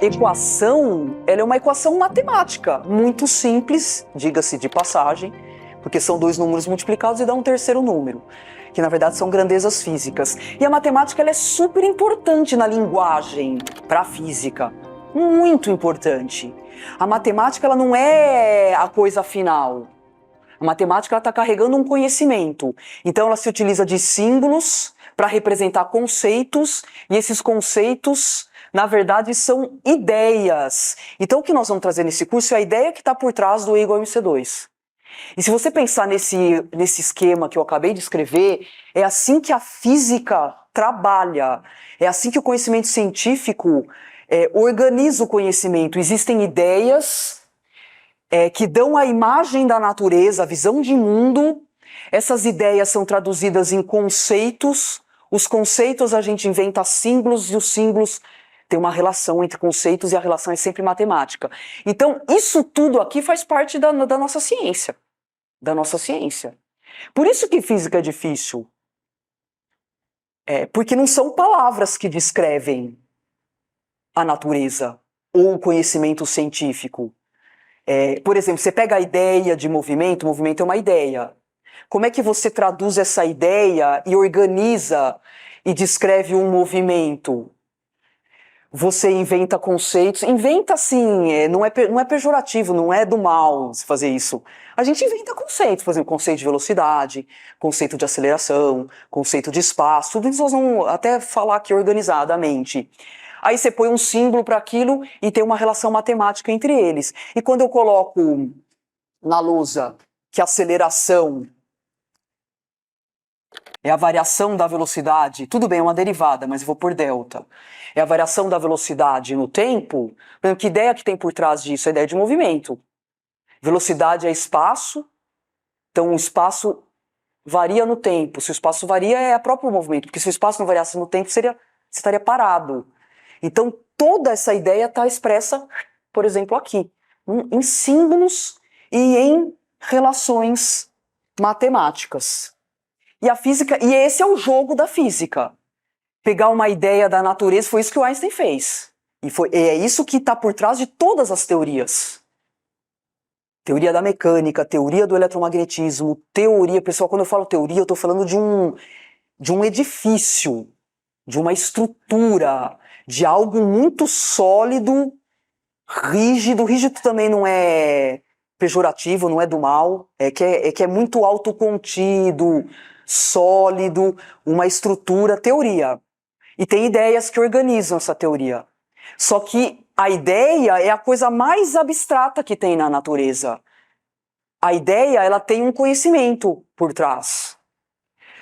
equação, ela é uma equação matemática, muito simples, diga-se de passagem, porque são dois números multiplicados e dá um terceiro número, que na verdade são grandezas físicas. E a matemática ela é super importante na linguagem para a física, muito importante. A matemática ela não é a coisa final. A matemática está carregando um conhecimento, então ela se utiliza de símbolos para representar conceitos, e esses conceitos, na verdade, são ideias. Então o que nós vamos trazer nesse curso é a ideia que está por trás do E igual a MC2. E se você pensar nesse esquema que eu acabei de escrever, é assim que a física trabalha, é assim que o conhecimento científico organiza o conhecimento. Existem ideias que dão a imagem da natureza, a visão de mundo. Essas ideias são traduzidas em conceitos. Os conceitos a gente inventa símbolos e os símbolos têm uma relação entre conceitos e a relação é sempre matemática. Então, isso tudo aqui faz parte da nossa ciência. Da nossa ciência. Por isso que física é difícil. Porque não são palavras que descrevem a natureza ou o conhecimento científico. Por exemplo, você pega a ideia de movimento, o movimento é uma ideia. Como é que você traduz essa ideia e organiza e descreve um movimento? Você inventa conceitos, inventa assim, não é pejorativo, não é do mal se fazer isso. A gente inventa conceitos, por exemplo, conceito de velocidade, conceito de aceleração, conceito de espaço, tudo isso nós vamos até falar aqui organizadamente. Aí você põe um símbolo para aquilo e tem uma relação matemática entre eles. E quando eu coloco na lousa que a aceleração é a variação da velocidade, tudo bem, é uma derivada, mas eu vou por delta. É a variação da velocidade no tempo. Por exemplo, que ideia que tem por trás disso? A ideia de movimento. Velocidade é espaço, então o espaço varia no tempo. Se o espaço varia, é o próprio movimento, porque se o espaço não variasse no tempo, você estaria parado. Então, toda essa ideia está expressa, por exemplo, aqui, em símbolos e em relações matemáticas. E a física, e esse é o jogo da física. Pegar uma ideia da natureza, foi isso que o Einstein fez. E é isso que está por trás de todas as teorias. Teoria da mecânica, teoria do eletromagnetismo, teoria... Pessoal, quando eu falo teoria, eu estou falando de um edifício, de uma estrutura, de algo muito sólido, rígido. Rígido também não é pejorativo, não é do mal, é que é muito autocontido, sólido, uma estrutura, teoria. E tem ideias que organizam essa teoria. Só que a ideia é a coisa mais abstrata que tem na natureza. A ideia, ela tem um conhecimento por trás.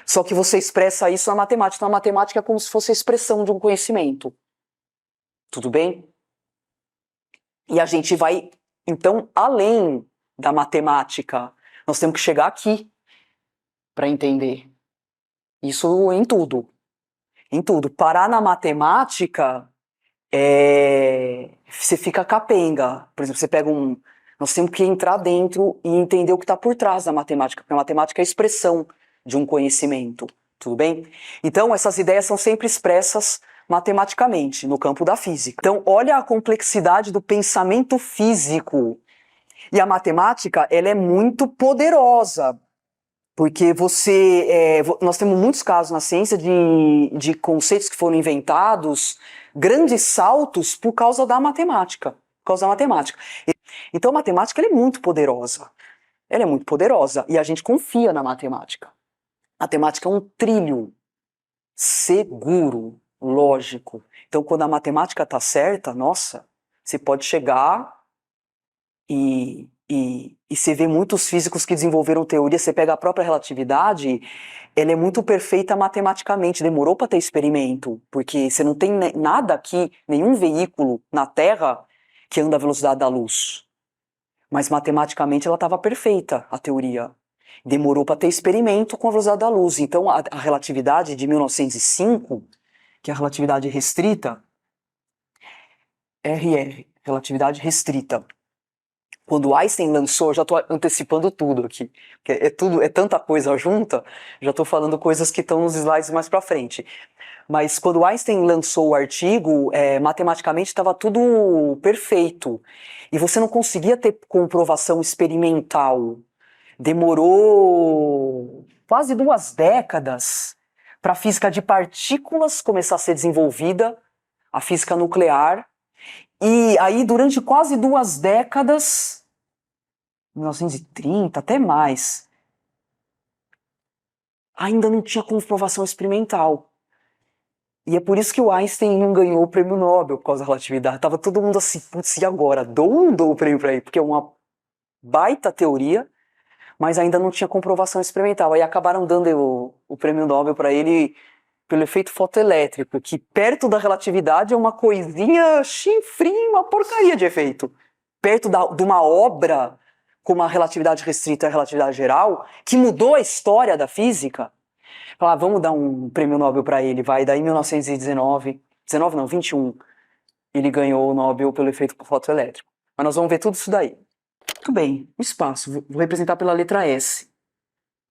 Só que você expressa isso na matemática. Então, a matemática é como se fosse a expressão de um conhecimento. Tudo bem? E a gente vai, então, além da matemática. Nós temos que chegar aqui para entender. Isso em tudo. Em tudo. Parar na matemática, você fica capenga. Por exemplo, você pega nós temos que entrar dentro e entender o que está por trás da matemática, porque a matemática é a expressão de um conhecimento. Tudo bem? Então, essas ideias são sempre expressas matematicamente, no campo da física. Então, olha a complexidade do pensamento físico. E a matemática, ela é muito poderosa, porque nós temos muitos casos na ciência de conceitos que foram inventados, grandes saltos por causa da matemática. Por causa da matemática. Então a matemática ela é muito poderosa. Ela é muito poderosa e a gente confia na matemática. A matemática é um trilho seguro, lógico. Então quando a matemática está certa, nossa, você pode chegar e você vê muitos físicos que desenvolveram teoria, você pega a própria relatividade, ela é muito perfeita matematicamente, demorou para ter experimento, porque você não tem nada aqui, nenhum veículo na Terra que anda à velocidade da luz. Mas matematicamente ela estava perfeita, a teoria. Demorou para ter experimento com a velocidade da luz. Então a relatividade de 1905, que é a relatividade restrita, RR, relatividade restrita. Quando Einstein lançou, já estou antecipando tudo aqui, porque é tanta coisa junta, já estou falando coisas que estão nos slides mais para frente. Mas quando Einstein lançou o artigo, matematicamente estava tudo perfeito. E você não conseguia ter comprovação experimental. Demorou quase 2 décadas para a física de partículas começar a ser desenvolvida, a física nuclear. E aí, durante quase 2 décadas, 1930, até mais, ainda não tinha comprovação experimental. E é por isso que o Einstein não ganhou o prêmio Nobel por causa da relatividade. Tava todo mundo assim, putz, e agora? Dou o prêmio pra ele? Porque é uma baita teoria, mas ainda não tinha comprovação experimental. Aí acabaram dando o prêmio Nobel pra ele pelo efeito fotoelétrico, que perto da relatividade é uma coisinha chinfrim, uma porcaria de efeito. Perto de uma obra como a relatividade restrita e a relatividade geral, que mudou a história da física. Falar, vamos dar um prêmio Nobel para ele, vai. Daí em 1919, 19 não, 21, ele ganhou o Nobel pelo efeito fotoelétrico. Mas nós vamos ver tudo isso daí. Muito bem, o espaço, vou representar pela letra S.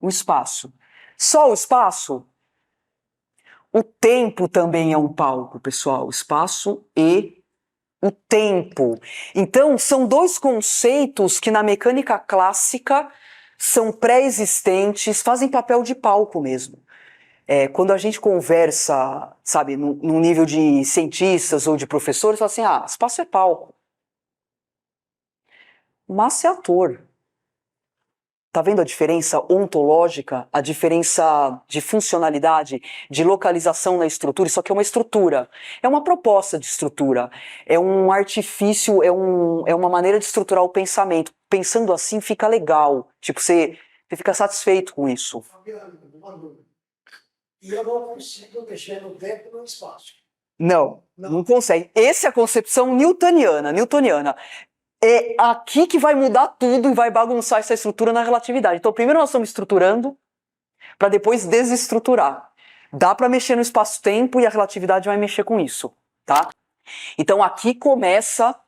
O espaço. Só o espaço? O tempo também é um palco, pessoal. O espaço e o tempo. Então, são dois conceitos que na mecânica clássica são pré-existentes, fazem papel de palco mesmo. Quando a gente conversa, sabe, num nível de cientistas ou de professores, fala assim, espaço é palco. Massa é ator. Tá vendo a diferença ontológica, a diferença de funcionalidade, de localização na estrutura? Isso aqui é uma estrutura, é uma proposta de estrutura, é um artifício, é uma maneira de estruturar o pensamento. Pensando assim fica legal, tipo, você fica satisfeito com isso. Fabiano, uma dúvida. E eu não consigo mexer no tempo e no espaço. Não consegue. Essa é a concepção newtoniana. É aqui que vai mudar tudo e vai bagunçar essa estrutura na relatividade. Então, primeiro nós estamos estruturando, para depois desestruturar. Dá para mexer no espaço-tempo e a relatividade vai mexer com isso, tá? Então, aqui começa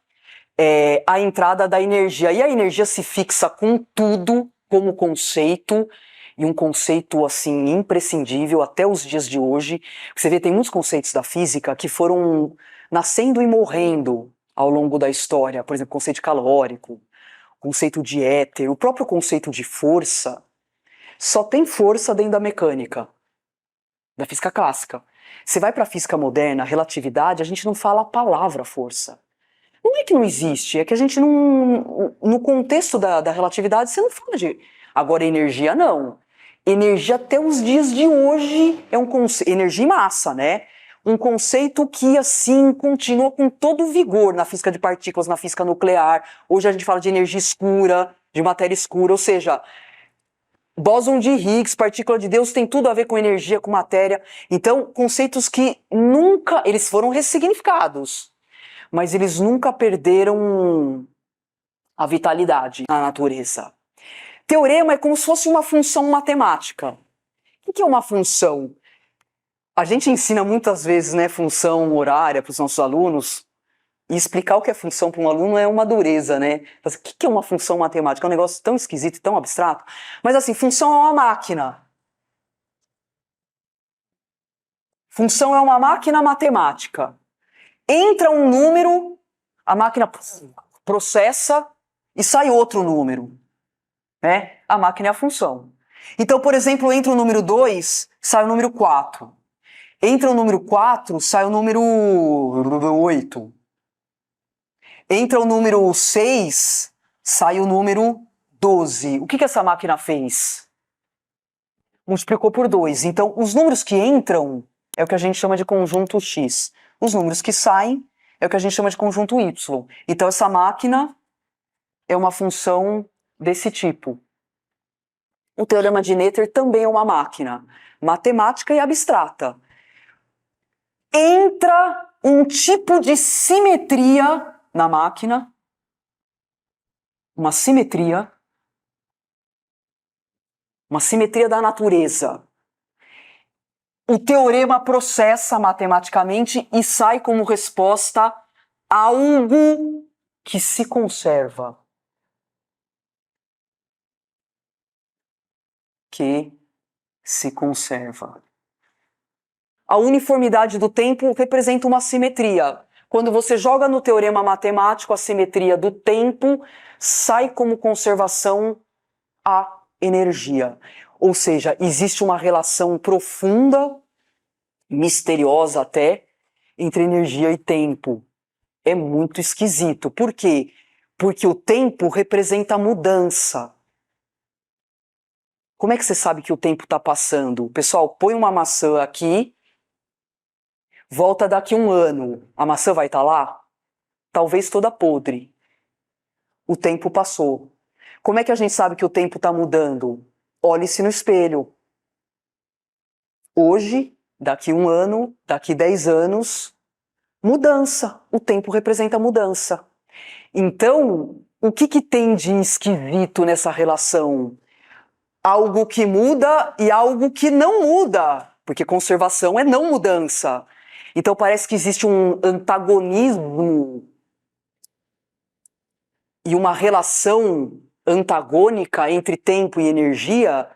a entrada da energia. E a energia se fixa com tudo como conceito, e um conceito, assim, imprescindível até os dias de hoje. Você vê, tem muitos conceitos da física que foram nascendo e morrendo ao longo da história. Por exemplo, conceito calórico, conceito de éter, o próprio conceito de força. Só tem força dentro da mecânica, da física clássica. Você vai para a física moderna, relatividade, a gente não fala a palavra força. Não é que não existe, é que a gente não... No contexto da relatividade, você não fala de... Agora, energia, não. Energia, até os dias de hoje, é um conceito... Energia e massa, né? Um conceito que, assim, continua com todo o vigor na física de partículas, na física nuclear. Hoje a gente fala de energia escura, de matéria escura, ou seja... Bóson de Higgs, partícula de Deus, tem tudo a ver com energia, com matéria. Então, conceitos que nunca... Eles foram ressignificados, mas eles nunca perderam a vitalidade na natureza. Teorema é como se fosse uma função matemática. O que é uma função? A gente ensina muitas vezes, né, função horária para os nossos alunos, e explicar o que é função para um aluno é uma dureza, né? O que é uma função matemática? É um negócio tão esquisito e tão abstrato. Mas assim, função é uma máquina. Função é uma máquina matemática. Entra um número, a máquina processa e sai outro número. Né? A máquina é a função. Então, por exemplo, entra o número 2, sai o número 4. Entra o número 4, sai o número 8. Entra o número 6, sai o número 12. O que essa máquina fez? Multiplicou por 2. Então, os números que entram é o que a gente chama de conjunto X. Os números que saem é o que a gente chama de conjunto Y. Então, essa máquina é uma função desse tipo. O teorema de Noether também é uma máquina matemática e abstrata. Entra um tipo de simetria na máquina, uma simetria da natureza. O teorema processa matematicamente e sai como resposta algo que se conserva. que se conserva. A uniformidade do tempo representa uma simetria. Quando você joga no teorema matemático a simetria do tempo, sai como conservação a energia. Ou seja, existe uma relação profunda, misteriosa até, entre energia e tempo. É muito esquisito. Por quê? Porque o tempo representa a mudança. Como é que você sabe que o tempo está passando? Pessoal, põe uma maçã aqui, volta daqui 1 ano. A maçã vai estar lá? Talvez toda podre. O tempo passou. Como é que a gente sabe que o tempo está mudando? Olhe-se no espelho. Hoje, daqui 1 ano, daqui 10 anos, mudança. O tempo representa mudança. Então, o que tem de esquisito nessa relação? Algo que muda e algo que não muda, porque conservação é não mudança. Então parece que existe um antagonismo e uma relação antagônica entre tempo e energia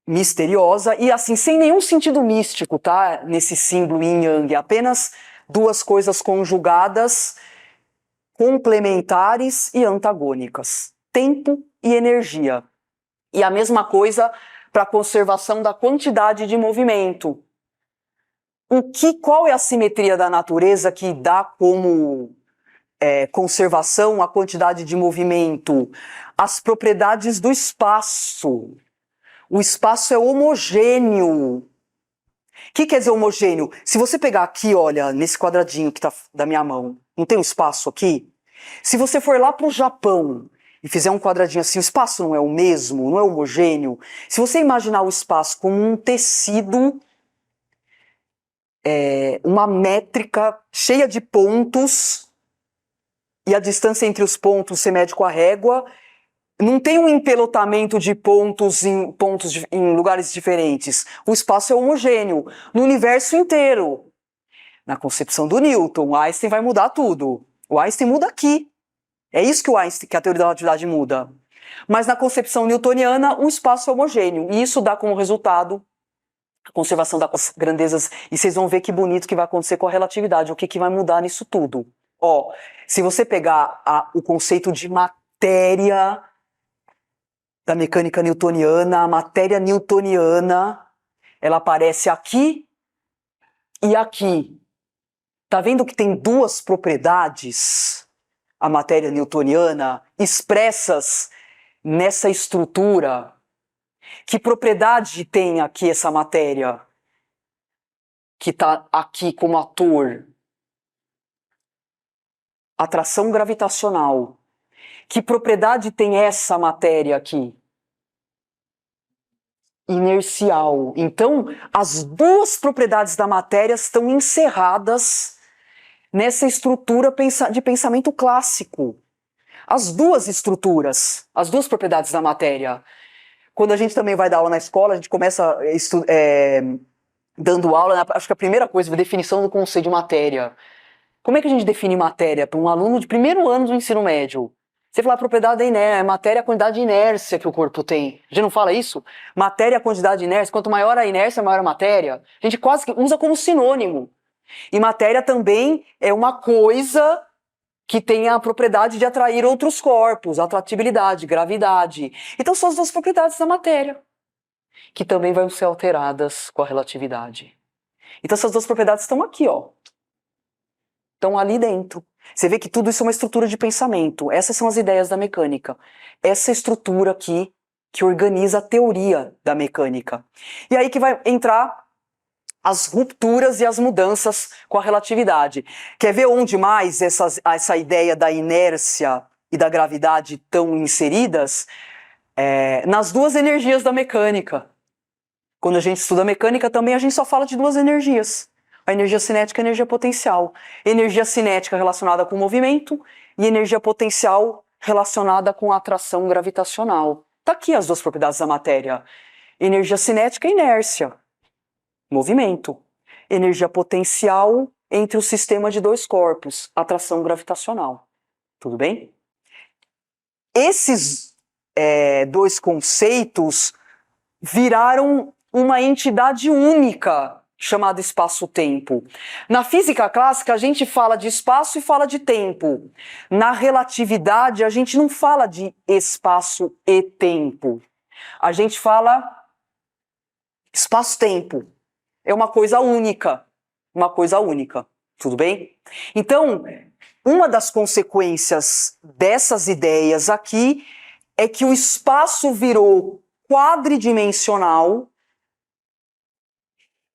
misteriosa e assim, sem nenhum sentido místico, tá? Nesse símbolo yin yang, apenas duas coisas conjugadas, complementares e antagônicas. Tempo e energia. E a mesma coisa para a conservação da quantidade de movimento. Qual é a simetria da natureza que dá como conservação a quantidade de movimento? As propriedades do espaço. O espaço é homogêneo. O que quer dizer homogêneo? Se você pegar aqui, olha, nesse quadradinho que está da minha mão, não tem um espaço aqui? Se você for lá para o Japão e fizer um quadradinho assim, o espaço não é o mesmo, não é homogêneo. Se você imaginar o espaço como um tecido, uma métrica cheia de pontos, e a distância entre os pontos você mede com a régua, não tem um empelotamento de pontos em lugares diferentes. O espaço é homogêneo no universo inteiro. Na concepção do Newton, o Einstein vai mudar tudo. O Einstein muda aqui. É isso que que a teoria da relatividade muda. Mas na concepção newtoniana, o espaço é homogêneo. E isso dá como resultado a conservação das grandezas. E vocês vão ver que bonito que vai acontecer com a relatividade. O que vai mudar nisso tudo? Ó, se você pegar o conceito de matéria da mecânica newtoniana, a matéria newtoniana, ela aparece aqui e aqui. Tá vendo que tem duas propriedades, a matéria newtoniana, expressas nessa estrutura? Que propriedade tem aqui essa matéria? Que está aqui como ator? Atração gravitacional. Que propriedade tem essa matéria aqui? Inercial. Então, as duas propriedades da matéria estão encerradas nessa estrutura de pensamento clássico. As duas estruturas, as duas propriedades da matéria. Quando a gente também vai dar aula na escola, a gente começa dando aula, né? Acho que a primeira coisa é a definição do conceito de matéria. Como é que a gente define matéria para um aluno de primeiro ano do ensino médio? Você fala a propriedade da inércia, matéria é a quantidade de inércia que o corpo tem. A gente não fala isso? Matéria é a quantidade de inércia, quanto maior a inércia, maior a matéria. A gente quase que usa como sinônimo. E matéria também é uma coisa que tem a propriedade de atrair outros corpos, atratibilidade, gravidade. Então são as duas propriedades da matéria, que também vão ser alteradas com a relatividade. Então essas duas propriedades estão aqui, ó. Estão ali dentro. Você vê que tudo isso é uma estrutura de pensamento. Essas são as ideias da mecânica. Essa estrutura aqui que organiza a teoria da mecânica. E aí que vai entrar as rupturas e as mudanças com a relatividade. Quer ver onde mais essa ideia da inércia e da gravidade estão inseridas? Nas duas energias da mecânica. Quando a gente estuda mecânica também a gente só fala de duas energias. A energia cinética e a energia potencial. Energia cinética relacionada com o movimento e energia potencial relacionada com a atração gravitacional. Tá aqui as duas propriedades da matéria. Energia cinética e inércia. Movimento. Energia potencial entre o sistema de dois corpos. Atração gravitacional. Tudo bem? Esses dois conceitos viraram uma entidade única chamada espaço-tempo. Na física clássica, a gente fala de espaço e fala de tempo. Na relatividade, a gente não fala de espaço e tempo. A gente fala espaço-tempo. É uma coisa única. Uma coisa única. Tudo bem? Então, uma das consequências dessas ideias aqui é que o espaço virou quadridimensional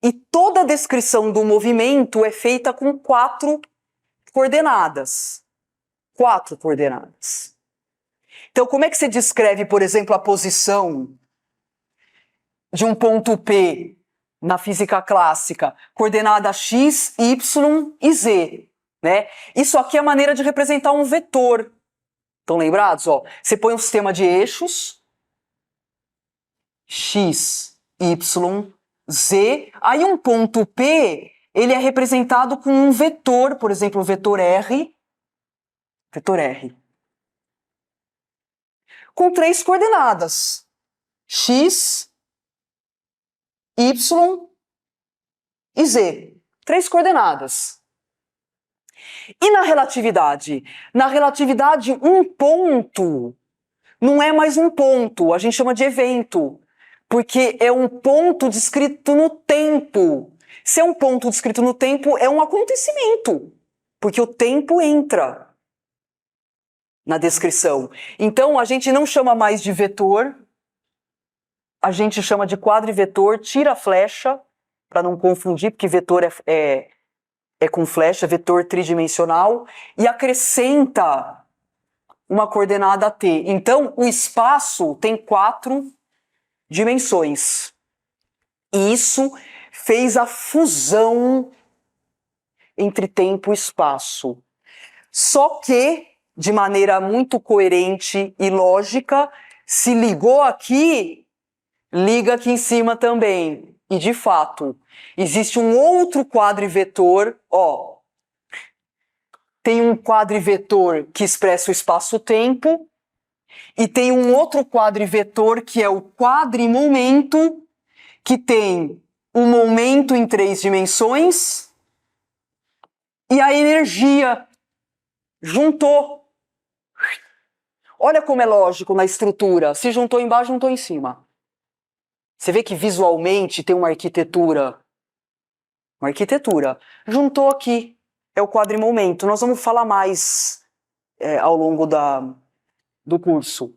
e toda a descrição do movimento é feita com 4 coordenadas. 4 coordenadas. Então, como é que você descreve, por exemplo, a posição de um ponto P na física clássica? Coordenada x, y e z. Né? Isso aqui é a maneira de representar um vetor. Estão lembrados? Ó, você põe um sistema de eixos, x, y, z, aí um ponto P, ele é representado com um vetor, por exemplo, o vetor R, com 3 coordenadas, x, y e z. 3 coordenadas. E na relatividade? Na relatividade, um ponto não é mais um ponto, a gente chama de evento, porque é um ponto descrito no tempo. Se é um ponto descrito no tempo, é um acontecimento, porque o tempo entra na descrição. Então, a gente não chama mais de vetor, a gente chama de quadrivetor, tira a flecha, para não confundir, porque vetor é com flecha, vetor tridimensional, e acrescenta uma coordenada t. Então, o espaço tem 4 dimensões. E isso fez a fusão entre tempo e espaço. Só que, de maneira muito coerente e lógica, se ligou aqui, liga aqui em cima também. E, de fato, existe um outro quadrivetor, ó. Tem um quadrivetor que expressa o espaço-tempo, e tem um outro quadrivetor que é o quadrimomento, que tem o momento em 3 dimensões e a energia. Juntou. Olha como é lógico na estrutura. Se juntou embaixo, juntou em cima. Você vê que visualmente tem uma arquitetura. Uma arquitetura. Juntou aqui. É o quadrimomento. Nós vamos falar mais ao longo do curso.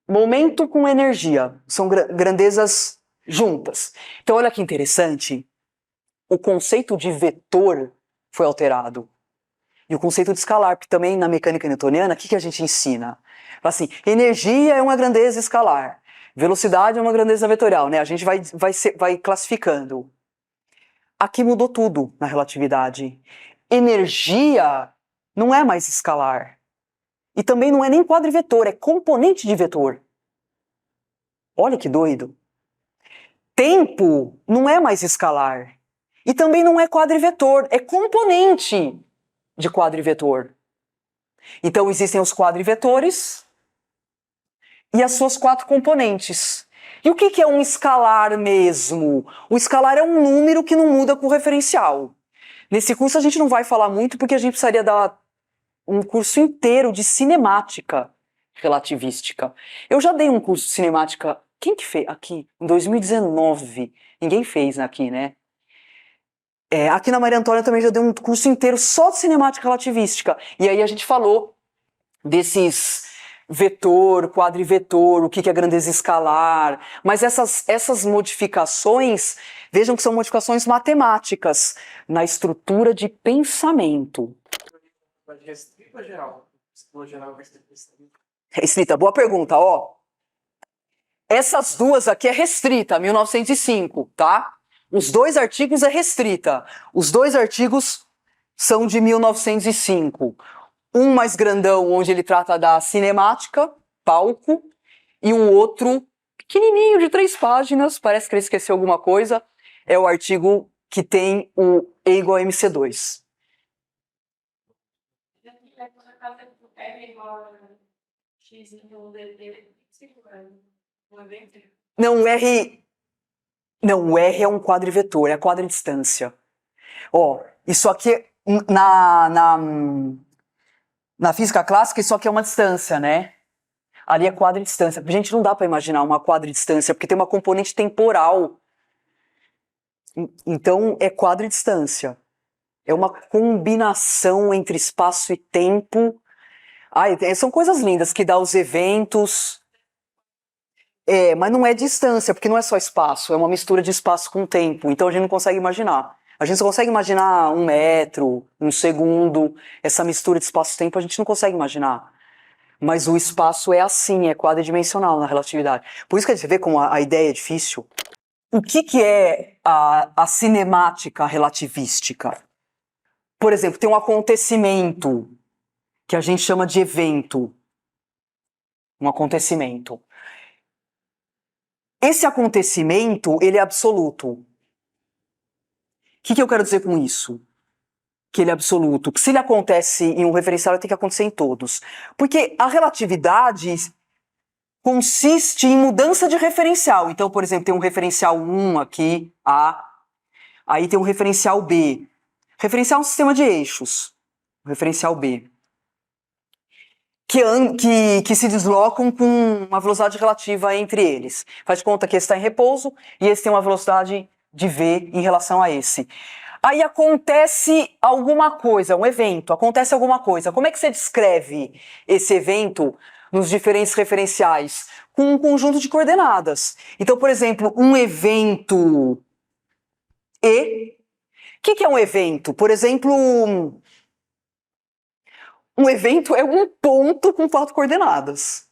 Momento com energia. São grandezas juntas. Então, olha que interessante. O conceito de vetor foi alterado. E o conceito de escalar, porque também na mecânica newtoniana, o que a gente ensina? Fala assim, energia é uma grandeza escalar, velocidade é uma grandeza vetorial, né? A gente vai classificando. Aqui mudou tudo na relatividade. Energia não é mais escalar. E também não é nem quadrivetor, é componente de vetor. Olha que doido. Tempo não é mais escalar. E também não é quadrivetor, é componente de quadrivetor. Então existem os quadrivetores e as suas 4 componentes. E o que é um escalar mesmo? O escalar é um número que não muda com o referencial. Nesse curso a gente não vai falar muito porque a gente precisaria dar um curso inteiro de cinemática relativística. Eu já dei um curso de cinemática, quem que fez? Aqui, em 2019. Ninguém fez aqui, né? Aqui na Maria Antônia também já dei um curso inteiro só de cinemática relativística. E aí a gente falou desses vetor, quadrivetor, o que é grandeza escalar. Mas essas modificações, vejam que são modificações matemáticas na estrutura de pensamento. Restrita ou geral? Geral Restrita, boa pergunta, ó. Essas duas aqui é restrita, 1905, tá? Os 2 artigos é restrita. Os 2 artigos são de 1905. Um mais grandão, onde ele trata da cinemática, palco, e um outro pequenininho, de 3 páginas, parece que ele esqueceu alguma coisa, é o artigo que tem o E igual a MC2. Não, o R Não, o R é um quadrivetor, é a quadridistância. Ó, isso aqui, na física clássica, isso aqui é uma distância, né? Ali é quadridistância. Gente, não dá para imaginar uma quadridistância, porque tem uma componente temporal. Então, é quadridistância. É uma combinação entre espaço e tempo. Ai, são coisas lindas que dá os eventos. Mas não é distância, porque não é só espaço, é uma mistura de espaço com tempo. Então a gente não consegue imaginar. A gente só consegue imaginar 1 metro, 1 segundo. Essa mistura de espaço-tempo a gente não consegue imaginar. Mas o espaço é assim, é quadridimensional na relatividade. Por isso que a gente vê como a ideia é difícil. O que é a cinemática relativística? Por exemplo, tem um acontecimento que a gente chama de evento. Um acontecimento. Esse acontecimento, ele é absoluto. O que eu quero dizer com isso? Que ele é absoluto. Que se ele acontece em um referencial, ele tem que acontecer em todos. Porque a relatividade consiste em mudança de referencial. Então, por exemplo, tem um referencial 1 aqui, A. Aí tem um referencial B. Referencial é um sistema de eixos. Referencial B. Que se deslocam com uma velocidade relativa entre eles. Faz de conta que esse está em repouso e esse tem uma velocidade de v em relação a esse. Aí acontece alguma coisa, um evento, acontece alguma coisa. Como é que você descreve esse evento nos diferentes referenciais? Com um conjunto de coordenadas. Então, por exemplo, um evento E. O que é um evento? Por exemplo, um evento é um ponto com 4 coordenadas.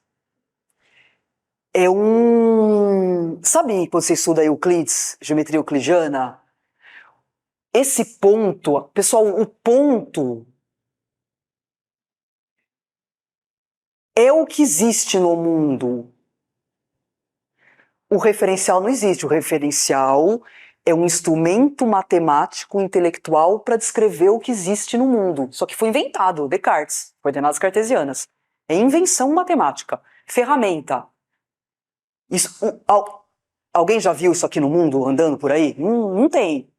Sabe quando você estuda Euclides, geometria euclidiana? Esse ponto, pessoal, o ponto é o que existe no mundo. O referencial não existe. O referencial é um instrumento matemático intelectual para descrever o que existe no mundo. Só que foi inventado, Descartes, coordenadas cartesianas. É invenção matemática, ferramenta. Alguém já viu isso aqui no mundo, andando por aí? Não tem.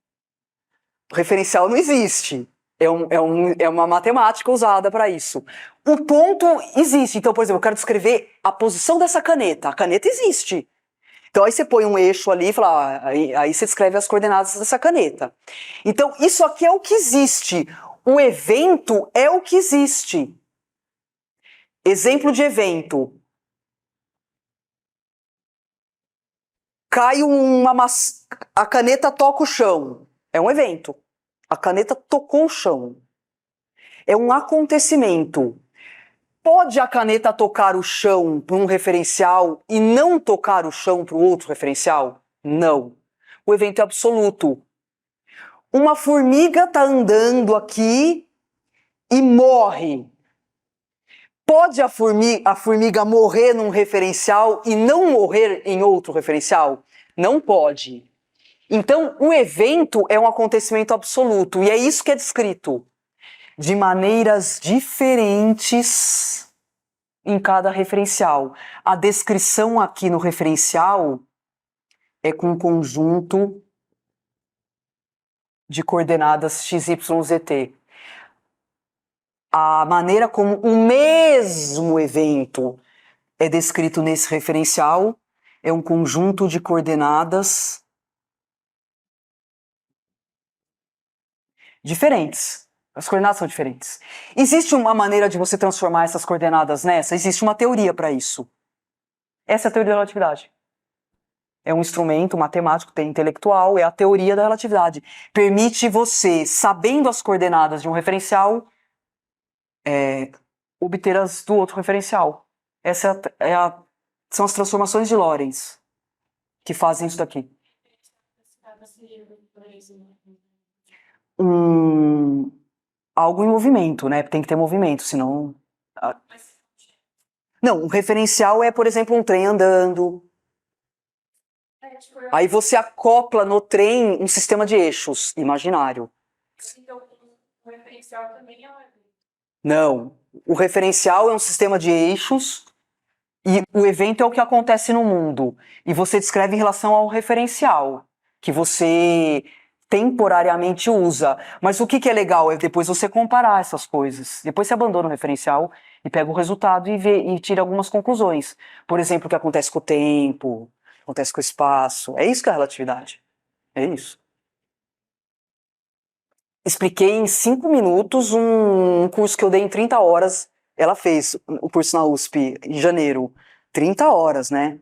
O referencial não existe. É uma matemática usada para isso. O ponto existe. Então, por exemplo, eu quero descrever a posição dessa caneta. A caneta existe. Então, aí você põe um eixo ali e fala, aí você descreve as coordenadas dessa caneta. Então, isso aqui é o que existe. O evento é o que existe. Exemplo de evento. A caneta toca o chão. É um evento. A caneta tocou o chão. É um acontecimento. Pode a caneta tocar o chão para um referencial e não tocar o chão para o outro referencial? Não. O evento é absoluto. Uma formiga está andando aqui e morre. Pode a formiga morrer num referencial e não morrer em outro referencial? Não pode. Então, o evento é um acontecimento absoluto, e é isso que é descrito de maneiras diferentes em cada referencial. A descrição aqui no referencial é com um conjunto de coordenadas x, y, z, t. A maneira como o mesmo evento é descrito nesse referencial é um conjunto de coordenadas diferentes. As coordenadas são diferentes. Existe uma maneira de você transformar essas coordenadas nessa? Existe uma teoria para isso. Essa é a teoria da relatividade. É um instrumento matemático, intelectual, é a teoria da relatividade. Permite você, sabendo as coordenadas de um referencial, obter as do outro referencial. São as transformações de Lorentz que fazem isso daqui. Algo em movimento, né? Tem que ter movimento, senão... Não, um referencial é, por exemplo, um trem andando. Aí você acopla no trem um sistema de eixos imaginário. Então, o referencial também é... Não, o referencial é um sistema de eixos e o evento é o que acontece no mundo. E você descreve em relação ao referencial. que você temporariamente usa. Mas o que é legal é depois você comparar essas coisas. Depois você abandona o referencial e pega o resultado e tira algumas conclusões. Por exemplo, o que acontece com o tempo, o que acontece com o espaço. É isso que é a relatividade. É isso. Expliquei em 5 minutos um curso que eu dei em 30 horas. Ela fez o curso na USP em janeiro. 30 horas, né?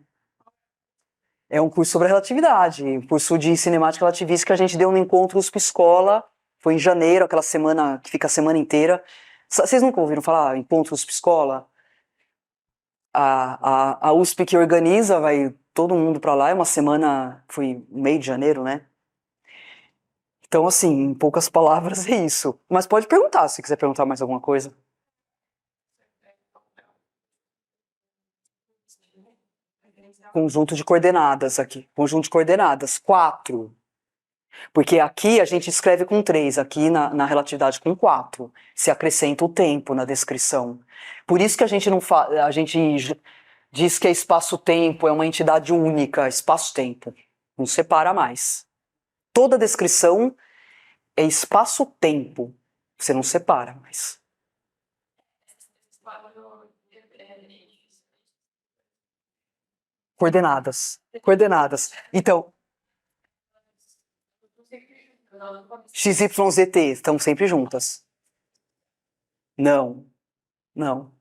É um curso sobre a relatividade, um curso de cinemática relativista que a gente deu no encontro USP Escola. Foi em janeiro, aquela semana que fica a semana inteira. Vocês nunca ouviram falar encontro USP Escola? A USP que organiza, vai todo mundo pra lá. É uma semana, foi meio de janeiro, né? Então, assim, em poucas palavras é isso. Mas pode perguntar, se quiser perguntar mais alguma coisa. Conjunto de coordenadas aqui. Conjunto de coordenadas. 4. Porque aqui a gente escreve com 3, aqui na relatividade com 4. Se acrescenta o tempo na descrição. Por isso que a gente não a gente diz que é espaço-tempo, é uma entidade única, espaço-tempo. Não separa mais. Toda descrição é espaço-tempo. Você não separa mais. Coordenadas. Coordenadas. Então, X, Y, Z, T estão sempre juntas. Não. Não.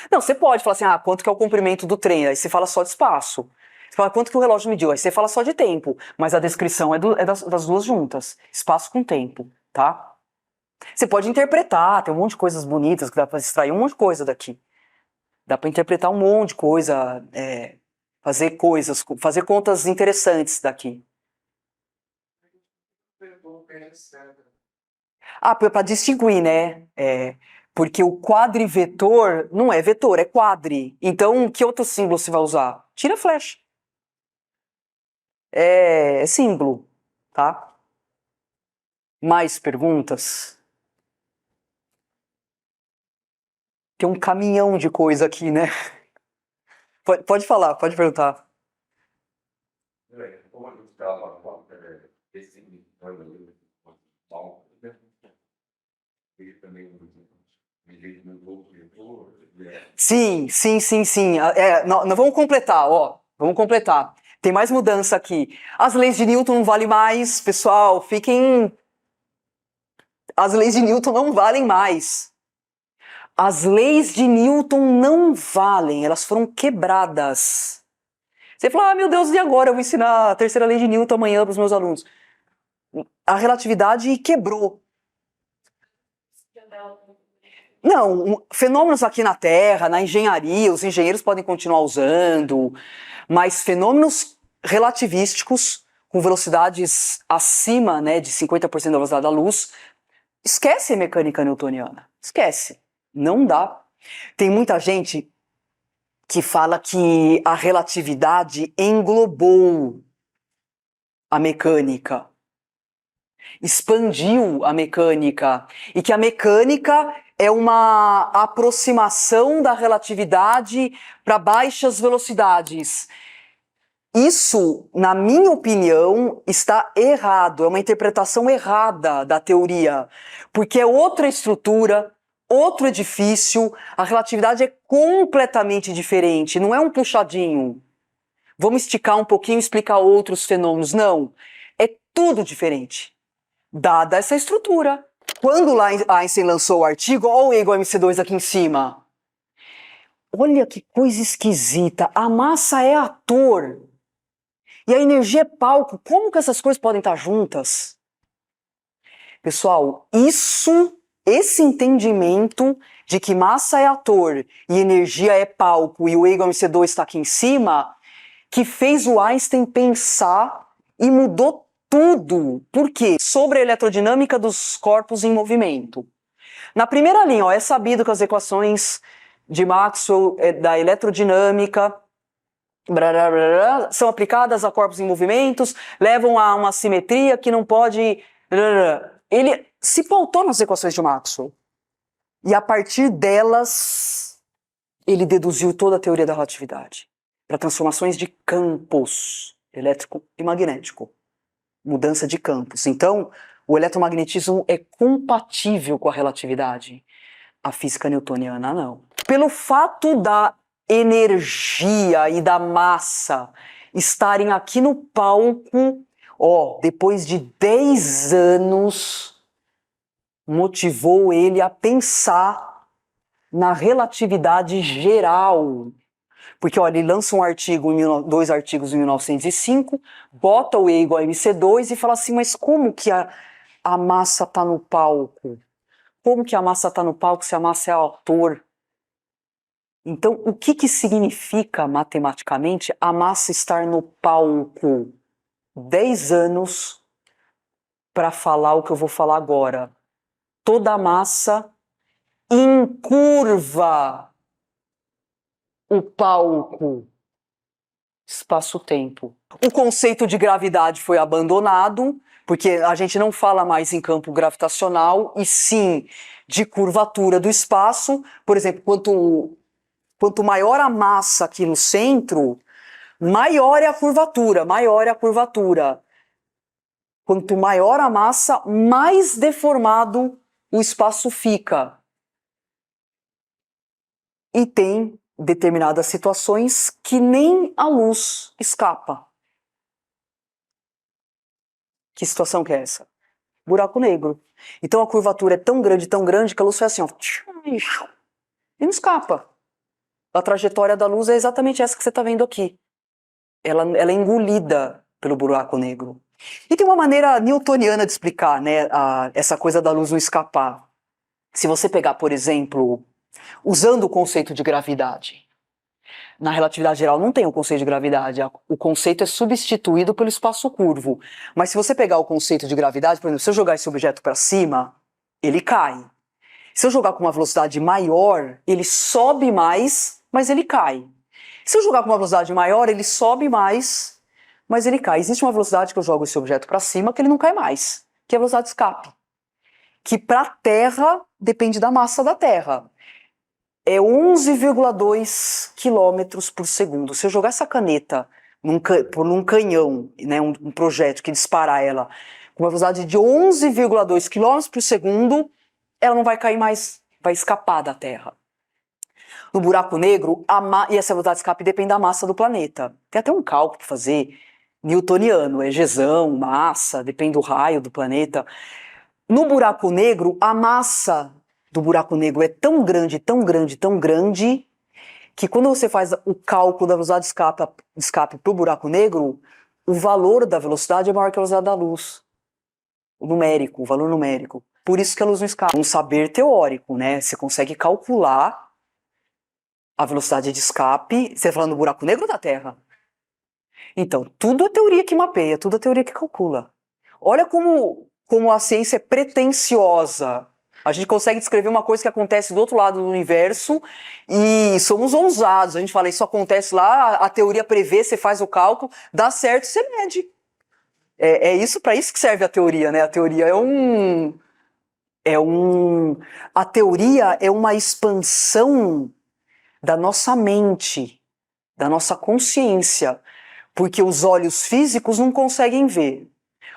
Não, você pode falar assim, quanto que é o comprimento do trem? Aí você fala só de espaço. Você fala quanto que o relógio mediu? Aí você fala só de tempo. Mas a descrição é das duas juntas. Espaço com tempo, tá? Você pode interpretar, tem um monte de coisas bonitas que dá pra extrair um monte de coisa daqui. Dá pra interpretar um monte de coisa, fazer contas interessantes daqui. Pra distinguir, né? Porque o quadrivetor não é vetor, é quadri. Então, que outro símbolo você vai usar? Tira flecha. É símbolo, tá? Mais perguntas? Tem um caminhão de coisa aqui, né? Pode falar, pode perguntar. Sim, sim, sim, sim. Nós vamos completar, ó. Vamos completar. Tem mais mudança aqui. As leis de Newton não valem mais, pessoal. As leis de Newton não valem mais. As leis de Newton não valem, elas foram quebradas. Você fala, meu Deus, e agora? Eu vou ensinar a terceira lei de Newton amanhã para os meus alunos. A relatividade quebrou. Não, fenômenos aqui na Terra, na engenharia, os engenheiros podem continuar usando, mas fenômenos relativísticos com velocidades acima, né, de 50% da velocidade da luz, esquece a mecânica newtoniana. Esquece. Não dá. Tem muita gente que fala que a relatividade englobou a mecânica, expandiu a mecânica, e que a mecânica é uma aproximação da relatividade para baixas velocidades. Isso, na minha opinião, está errado, é uma interpretação errada da teoria, porque é outra estrutura, outro edifício, a relatividade é completamente diferente, não é um puxadinho. Vamos esticar um pouquinho e explicar outros fenômenos. Não, é tudo diferente, dada essa estrutura. Quando lá Einstein lançou o artigo, olha o E igual a MC2 aqui em cima. Olha que coisa esquisita, a massa é ator. E a energia é palco. Como que essas coisas podem estar juntas? Pessoal, esse entendimento de que massa é ator e energia é palco e o E igual a MC2 está aqui em cima, que fez o Einstein pensar e mudou tudo. Por quê? Sobre a eletrodinâmica dos corpos em movimento. Na primeira linha, é sabido que as equações de Maxwell da eletrodinâmica são aplicadas a corpos em movimentos, levam a uma simetria que não pode... Ele se pautou nas equações de Maxwell. E a partir delas, ele deduziu toda a teoria da relatividade para transformações de campos elétrico e magnético. mudança de campos. Então, o eletromagnetismo é compatível com a relatividade. A física newtoniana não. Pelo fato da energia e da massa estarem aqui no palco, depois de 10 anos, motivou ele a pensar na relatividade geral. Porque ele lança dois artigos em 1905, bota o E igual a MC2 e fala assim, mas como que a massa está no palco? Como que a massa está no palco se a massa é autor? Então, o que significa matematicamente a massa estar no palco? 10 anos para falar o que eu vou falar agora. Toda a massa encurva o palco, espaço-tempo. O conceito de gravidade foi abandonado, porque a gente não fala mais em campo gravitacional, e sim de curvatura do espaço. Por exemplo, quanto maior a massa aqui no centro, maior é a curvatura, maior é a curvatura. Quanto maior a massa, mais deformado o espaço fica. E tem determinadas situações que nem a luz escapa. Que situação que é essa? Buraco negro. Então a curvatura é tão grande que a luz faz assim, ó, e não escapa. A trajetória da luz é exatamente essa que você está vendo aqui. Ela é engolida pelo buraco negro. E tem uma maneira newtoniana de explicar, né, essa coisa da luz não escapar. Se você pegar, por exemplo, usando o conceito de gravidade. Na relatividade geral não tem o conceito de gravidade, o conceito é substituído pelo espaço curvo. Mas se você pegar o conceito de gravidade, por exemplo, se eu jogar esse objeto para cima, ele cai. Se eu jogar com uma velocidade maior, ele sobe mais, mas ele cai. Se eu jogar com uma velocidade maior, ele sobe mais, mas ele cai. Existe uma velocidade que eu jogo esse objeto para cima que ele não cai mais, que é a velocidade de escape. Que para a Terra depende da massa da Terra. É 11,2 km por segundo. Se eu jogar essa caneta num canhão, né, um projétil que disparar ela com uma velocidade de 11,2 km por segundo, ela não vai cair mais, vai escapar da Terra. No buraco negro, e essa velocidade de escape depende da massa do planeta. Tem até um cálculo para fazer, newtoniano, é Gsão, massa, depende do raio do planeta. No buraco negro, a massa do buraco negro é tão grande, tão grande, tão grande, que quando você faz o cálculo da velocidade de escape para o buraco negro, o valor da velocidade é maior que a velocidade da luz. O valor numérico. Por isso que a luz não escapa. Um saber teórico, né? Você consegue calcular a velocidade de escape. Você está falando do buraco negro ou da Terra? Então, tudo é teoria que mapeia, tudo é teoria que calcula. Olha como a ciência é pretensiosa. A gente consegue descrever uma coisa que acontece do outro lado do universo e somos ousados. A gente fala, isso acontece lá, a teoria prevê, você faz o cálculo, dá certo, você mede. Para isso que serve a teoria, né? A teoria a teoria é uma expansão da nossa mente, da nossa consciência, porque os olhos físicos não conseguem ver.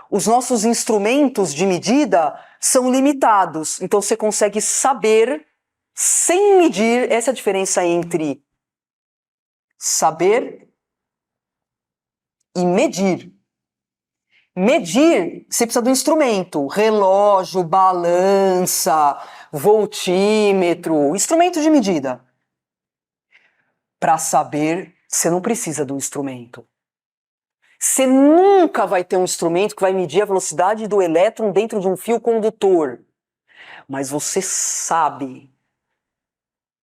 Os nossos instrumentos de medida são limitados, então você consegue saber sem medir. Essa é a diferença entre saber e medir. Medir, você precisa do instrumento, relógio, balança, voltímetro, instrumento de medida. Para saber, você não precisa do instrumento. Você nunca vai ter um instrumento que vai medir a velocidade do elétron dentro de um fio condutor. Mas você sabe.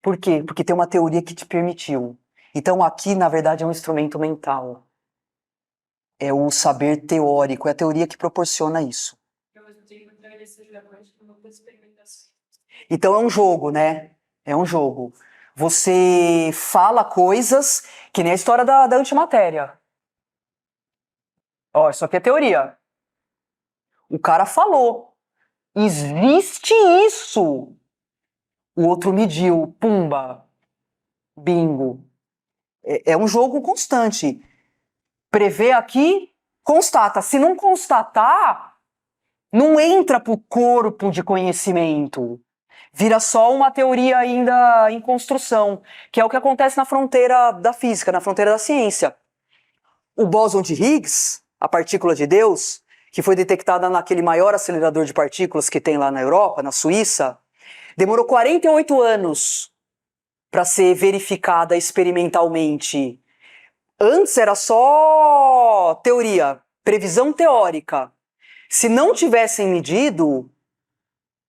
Por quê? Porque tem uma teoria que te permitiu. Então aqui, na verdade, é um instrumento mental. É o saber teórico, é a teoria que proporciona isso. Então é um jogo, né? É um jogo. Você fala coisas que nem a história da antimatéria. Ó, isso aqui é teoria. O cara falou. Existe isso. O outro mediu. Pumba. Bingo. É um jogo constante. Prevê aqui, Constata. Se não constatar, não entra pro corpo de conhecimento. Vira só uma teoria ainda em construção, que é o que acontece na fronteira da física, na fronteira da ciência. O bóson de Higgs, a partícula de Deus, que foi detectada naquele maior acelerador de partículas que tem lá na Europa, na Suíça, demorou 48 anos para ser verificada experimentalmente. Antes era só teoria, previsão teórica. Se não tivessem medido,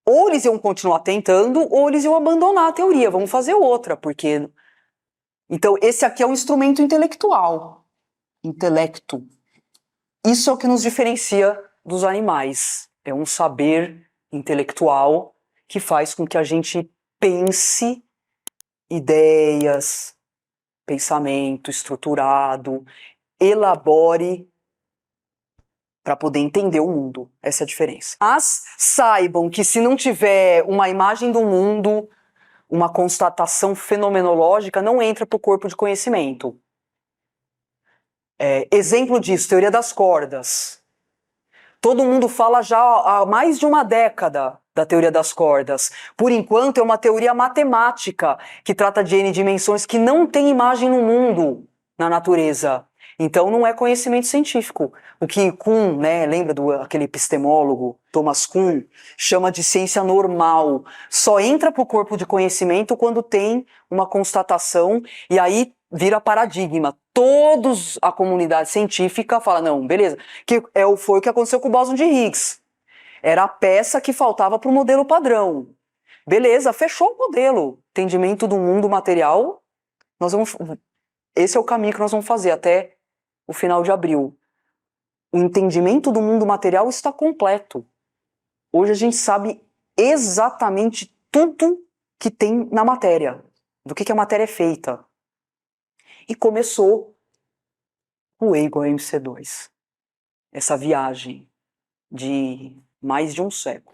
ou eles iam continuar tentando, ou eles iam abandonar a teoria, vamos fazer outra, porque... Então, esse aqui é um instrumento intelectual. Intelecto. Isso é o que nos diferencia dos animais. É um saber intelectual que faz com que a gente pense ideias, pensamento estruturado, elabore para poder entender o mundo. Essa é a diferença. Mas saibam que se não tiver uma imagem do mundo, uma constatação fenomenológica, não entra para o corpo de conhecimento. Exemplo disso, teoria das cordas. Todo mundo fala já há mais de uma década da teoria das cordas. Por enquanto, é uma teoria matemática que trata de N dimensões que não tem imagem no mundo, na natureza. Então, não é conhecimento científico. O que Kuhn, lembra aquele epistemólogo Thomas Kuhn, chama de ciência normal. Só entra para o corpo de conhecimento quando tem uma constatação e aí vira paradigma. Todos a comunidade científica fala, não, beleza, foi o que aconteceu com o bóson de Higgs. Era a peça que faltava para o modelo padrão. Beleza, fechou o modelo. Entendimento do mundo material, esse é o caminho que nós vamos fazer até o final de abril. O entendimento do mundo material está completo. Hoje a gente sabe exatamente tudo que tem na matéria, do que a matéria é feita. E começou o E igual a MC2. Essa viagem de mais de um século.